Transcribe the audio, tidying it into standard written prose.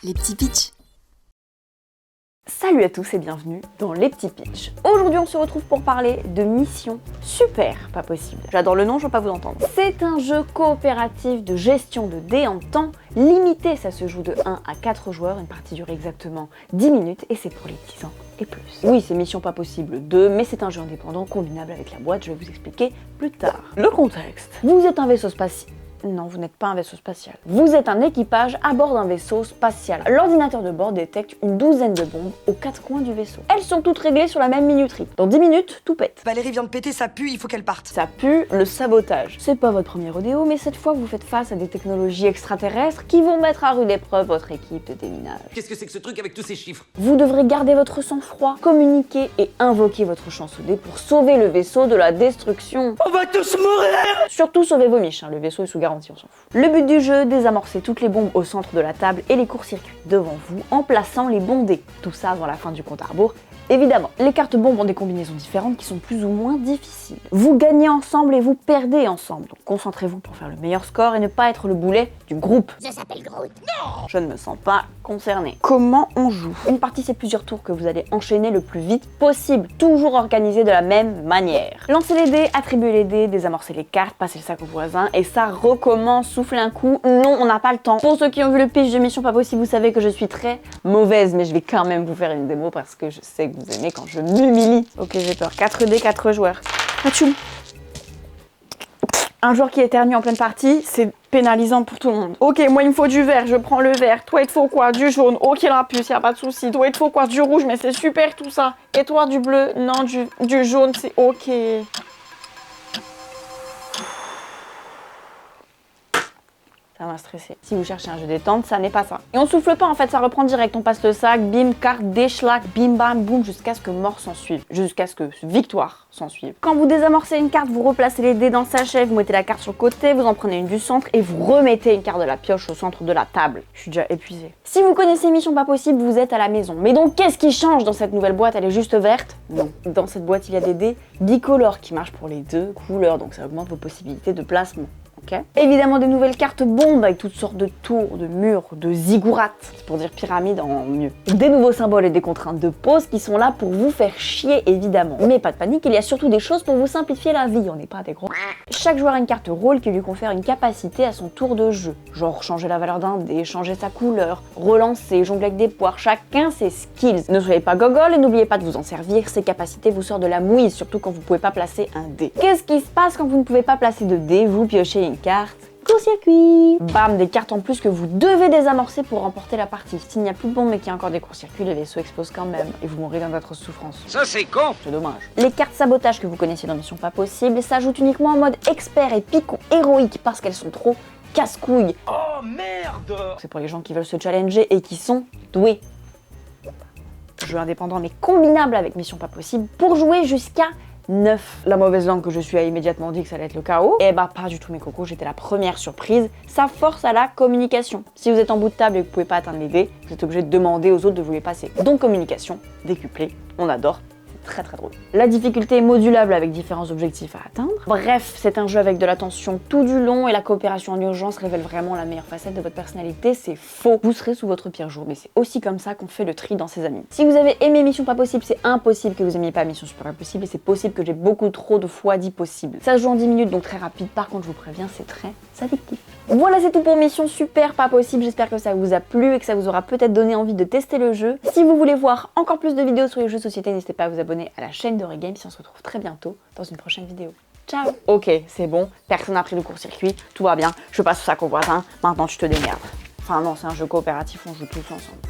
les petits pitchs. Salut à tous et bienvenue dans les petits pitchs. Aujourd'hui on se retrouve pour parler de Mission Super Pas Possible. J'adore le nom, je ne veux pas vous entendre. C'est un jeu coopératif de gestion de dés en temps limité. Ça se joue de 1 à 4 joueurs, une partie dure exactement 10 minutes et c'est pour les 10 ans et plus. Oui, c'est Mission Pas Possible 2, mais c'est un jeu indépendant combinable avec la boîte, je vais vous expliquer plus tard. Le contexte. Vous êtes un vaisseau spatial. Non, vous n'êtes pas un vaisseau spatial. Vous êtes un équipage à bord d'un vaisseau spatial. L'ordinateur de bord détecte une douzaine de bombes aux 4 coins du vaisseau. Elles sont toutes réglées sur la même minuterie. Dans 10 minutes, tout pète. Valérie vient de péter, ça pue, il faut qu'elle parte. Ça pue le sabotage. C'est pas votre premier rodéo, mais cette fois vous faites face à des technologies extraterrestres qui vont mettre à rude épreuve votre équipe de déminage. Qu'est-ce que c'est que ce truc avec tous ces chiffres? Vous devrez garder votre sang-froid, communiquer et invoquer votre chance au dé pour sauver le vaisseau de la destruction. On va tous mourir! Surtout sauvez vos miches, le vaisseau est sous garantie, on s'en fout. Le but du jeu, désamorcer toutes les bombes au centre de la table et les courts-circuits devant vous en plaçant les bons dés. Tout ça avant la fin du compte à rebours. Évidemment, les cartes bombes ont des combinaisons différentes qui sont plus ou moins difficiles. Vous gagnez ensemble et vous perdez ensemble, donc concentrez-vous pour faire le meilleur score et ne pas être le boulet du groupe. Je s'appelle Groot. Je ne me sens pas concernée. Comment on joue? Une partie, c'est plusieurs tours que vous allez enchaîner le plus vite possible, toujours organisé de la même manière. Lancez les dés, attribuez les dés, désamorcez les cartes, passez le sac au voisin et ça recommence, soufflez un coup. Non, on n'a pas le temps. Pour ceux qui ont vu le pitch de Mission Pas Possible, vous savez que je suis très mauvaise, mais je vais quand même vous faire une démo parce que je sais que vous aimez quand je m'humilie. Ok, j'ai peur. 4 dés, 4 joueurs. Atchoum. Un joueur qui éternue en pleine partie, c'est pénalisant pour tout le monde. Ok, moi il me faut du vert, je prends le vert. Toi il te faut quoi? Du jaune. Ok, la puce, y a pas de souci. Toi il te faut quoi? Du rouge, mais c'est super tout ça. Et toi du bleu? Non, du jaune, c'est ok. Ça m'a stressé. Si vous cherchez un jeu détente, ça n'est pas ça. Et on souffle pas en fait, ça reprend direct. On passe le sac, bim, carte, déschlac, bim bam, boum, jusqu'à ce que mort s'en suive. Jusqu'à ce que victoire s'en suive. Quand vous désamorcez une carte, vous replacez les dés dans le sachet, vous mettez la carte sur le côté, vous en prenez une du centre et vous remettez une carte de la pioche au centre de la table. Je suis déjà épuisée. Si vous connaissez Mission Pas Possible, vous êtes à la maison. Mais donc qu'est-ce qui change dans cette nouvelle boîte? Elle est juste verte? Non. Dans cette boîte, il y a des dés bicolores qui marchent pour les deux couleurs, donc ça augmente vos possibilités de placement. Okay. Évidemment des nouvelles cartes bombes avec toutes sortes de tours, de murs, de zigourats, c'est pour dire pyramide en mieux. Des nouveaux symboles et des contraintes de pause qui sont là pour vous faire chier évidemment. Mais pas de panique, il y a surtout des choses pour vous simplifier la vie, on n'est pas des gros. Chaque joueur a une carte rôle qui lui confère une capacité à son tour de jeu. Genre changer la valeur d'un dé, changer sa couleur, relancer, jongler avec des poires, chacun ses skills. Ne soyez pas gogol et n'oubliez pas de vous en servir, ces capacités vous sortent de la mouise, surtout quand vous pouvez pas placer un dé. Qu'est-ce qui se passe quand vous ne pouvez pas placer de dé? Vous piochez une carte. Court-circuit. Bam, des cartes en plus que vous devez désamorcer pour remporter la partie. S'il n'y a plus de bombes mais qu'il y a encore des courts-circuits, les vaisseaux explosent quand même et vous mourrez dans d'atroces souffrances. Ça c'est con! C'est dommage. Les cartes sabotage que vous connaissiez dans Mission Pas Possible s'ajoutent uniquement en mode expert et picon héroïque parce qu'elles sont trop casse-couilles. Oh merde! C'est pour les gens qui veulent se challenger et qui sont doués. Jeu indépendant mais combinable avec Mission Pas Possible pour jouer jusqu'à 9. La mauvaise langue que je suis a immédiatement dit que ça allait être le chaos. Et bah pas du tout mes cocos, j'étais la première surprise. Ça force à la communication. Si vous êtes en bout de table et que vous pouvez pas atteindre les dés, vous êtes obligé de demander aux autres de vous les passer. Donc communication, décuplée, on adore. Très très drôle. La difficulté est modulable avec différents objectifs à atteindre. Bref, c'est un jeu avec de l'attention tout du long et la coopération en urgence révèle vraiment la meilleure facette de votre personnalité, c'est faux. Vous serez sous votre pire jour, mais c'est aussi comme ça qu'on fait le tri dans ses amis. Si vous avez aimé Mission Pas Possible, c'est impossible que vous aimiez pas Mission Super Impossible et c'est possible que j'ai beaucoup trop de fois dit possible. Ça se joue en 10 minutes donc très rapide, par contre je vous préviens, c'est très addictif. Voilà, c'est tout pour Mission Super Pas Possible, j'espère que ça vous a plu et que ça vous aura peut-être donné envie de tester le jeu. Si vous voulez voir encore plus de vidéos sur les jeux de société, n'hésitez pas à vous abonner à la chaîne de Regames, si on se retrouve très bientôt dans une prochaine vidéo. Ciao! Ok, c'est bon, personne n'a pris le court-circuit, tout va bien, je passe au sac au voisin, maintenant tu te démerdes. Enfin non, c'est un jeu coopératif, on joue tous ensemble.